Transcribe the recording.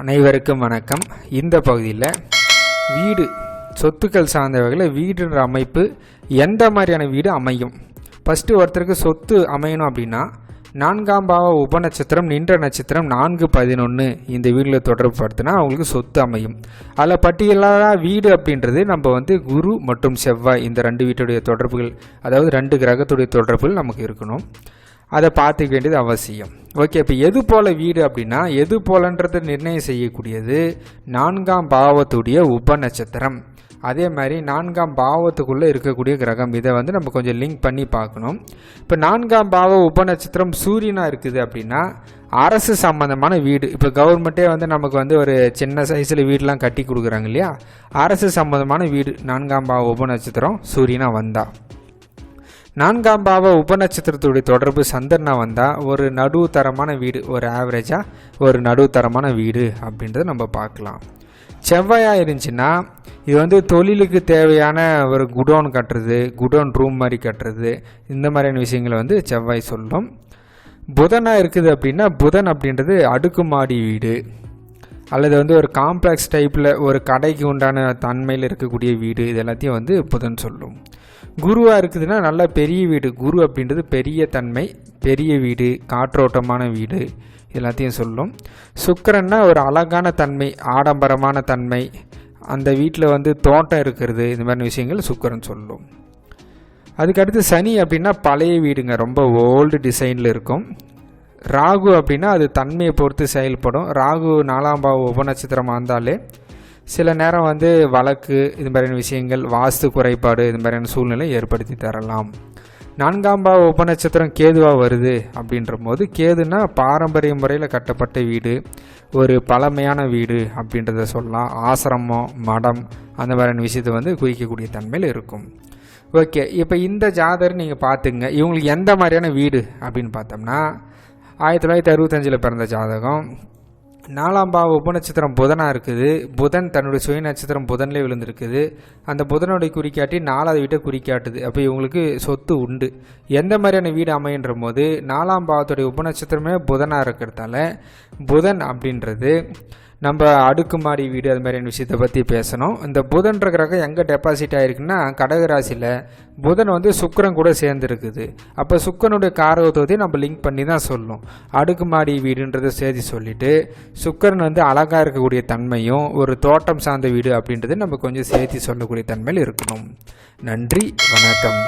அனைவருக்கும் வணக்கம். இந்த பகுதியில் வீடு சொத்துக்கள் சார்ந்த வகையில் வீடுன்ற அமைப்பு எந்த மாதிரியான வீடு அமையும். ஃபஸ்ட்டு ஒருத்தருக்கு சொத்து அமையணும் அப்படின்னா 4ஆம் பாவ உபநட்சத்திரம் நின்ற நட்சத்திரம் 4-11 இந்த வீட்டில் தொடர்பு படுத்தினா அவங்களுக்கு சொத்து அமையும். அதில் பட்டியலாக வீடு அப்படின்றது நம்ம குரு மற்றும் செவ்வாய் இந்த 2 வீட்டுடைய தொடர்புகள், அதாவது 2 கிரகத்துடைய தொடர்புகள் நமக்கு இருக்கணும். அதை பார்த்துக்க வேண்டியது அவசியம். ஓகே, இப்போ எது போல் வீடு அப்படின்னா எது போலன்றது நிர்ணயம் செய்யக்கூடியது 4ஆம் பாவத்துடைய உபநட்சத்திரம். அதே மாதிரி 4ஆம் பாவத்துக்குள்ளே இருக்கக்கூடிய கிரகம். இதை நம்ம கொஞ்சம் லிங்க் பண்ணி பார்க்கணும். இப்போ 4ஆம் பாவ உபநட்சத்திரம் சூரியனாக இருக்குது அப்படின்னா அரசு சம்பந்தமான வீடு. இப்போ கவர்மெண்ட்டே நமக்கு ஒரு சின்ன சைஸில் வீடெலாம் கட்டி கொடுக்குறாங்க இல்லையா, அரசு சம்பந்தமான வீடு 4ஆம் பாவ உபநட்சத்திரம் சூரியனாக வந்தால். 4ஆம் பாவ உபநட்சத்திரத்துடைய தொடர்பு சந்திரனா வந்தால் ஒரு நடுத்தரமான வீடு, ஒரு ஆவரேஜாக ஒரு நடுத்தரமான வீடு அப்படின்றத நம்ம பார்க்கலாம். செவ்வாயாக இருந்துச்சுன்னா இது தொழிலுக்கு தேவையான ஒரு குடோன் கட்டுறது, குடோன் ரூம் மாதிரி கட்டுறது, இந்த மாதிரியான விஷயங்களை செவ்வாய் சொல்லும். புதனாக இருக்குது அப்படின்னா புதன் அப்படின்றது அடுக்குமாடி வீடு அல்லது ஒரு காம்ப்ளெக்ஸ் டைப்பில் ஒரு கடைக்கு உண்டான தன்மையில் இருக்கக்கூடிய வீடு, இது எல்லாத்தையும் புதன் சொல்லும். குருவாக இருக்குதுன்னா நல்ல பெரிய வீடு. குரு அப்படின்றது பெரிய தன்மை, பெரிய வீடு, காற்றோட்டமான வீடு எல்லாத்தையும் சொல்லும். சுக்கிரன்னா ஒரு அழகான தன்மை, ஆடம்பரமான தன்மை, அந்த வீட்டில் தோட்டம் இருக்கிறது, இந்த மாதிரி விஷயங்கள் சுக்கிரன் சொல்லும். அதுக்கடுத்து சனி அப்படின்னா பழைய வீடுங்க, ரொம்ப ஓல்டு டிசைனில் இருக்கும். ராகு அப்படின்னா அது தன்மையை பொறுத்து செயல்படும். ராகு 4ஆம் பாவ உபநட்சத்திரமாக இருந்தாலே சில நேரம் வழக்கு, இது மாதிரியான விஷயங்கள், வாஸ்து குறைபாடு, இது மாதிரியான சூழ்நிலை ஏற்படுத்தி தரலாம். 4ஆம் பாவ உபநட்சத்திரம் கேதுவாக வருது அப்படின்ற போது, கேதுன்னா பாரம்பரிய முறையில் கட்டப்பட்ட வீடு, ஒரு பழமையான வீடு அப்படின்றத சொல்லலாம். ஆசிரமம், மடம், அந்த மாதிரியான விஷயத்தை குறிக்கக்கூடிய தன்மையில் இருக்கும். ஓகே, இப்போ இந்த ஜாதகர் நீங்கள் பார்த்துங்க. இவங்களுக்கு எந்த மாதிரியான வீடு அப்படின்னு பார்த்தோம்னா 1965 பிறந்த ஜாதகம். 4ஆம் பாவ உபநட்சத்திரம் புதனாக இருக்குது. புதன் தன்னுடைய சுய நட்சத்திரம் புதன்லேயே விழுந்திருக்குது. அந்த புதனுடைய குறிக்காட்டி 4ஆவது வீட்டை குறிக்காட்டுது. அப்போ இவங்களுக்கு சொத்து உண்டு. எந்த மாதிரியான வீடு அமைன்ற போது 4ஆம் பாவத்துடைய உபநட்சத்திரமே புதனாக இருக்கிறதால புதன் அப்படின்றது நம்ம அடுக்குமாடி வீடு, அது மாதிரியான விஷயத்தை பற்றி பேசணும். இந்த புதன்ற கிரகம் எங்கே டெபாசிட் ஆகிருக்குன்னா கடகராசியில். புதன் சுக்கிரன் கூட சேர்ந்துருக்குது. அப்போ சுக்கிரனுடைய காரகத்துவத்தை நம்ம லிங்க் பண்ணி தான் சொல்லணும். அடுக்குமாடி வீடுன்றதை சேர்த்து சொல்லிவிட்டு சுக்கிரன் அழகாக இருக்கக்கூடிய தன்மையும் ஒரு தோட்டம் சார்ந்த வீடு அப்படின்றது நம்ம கொஞ்சம் சேர்த்து சொல்லக்கூடிய தன்மையில் இருக்கணும். நன்றி, வணக்கம்.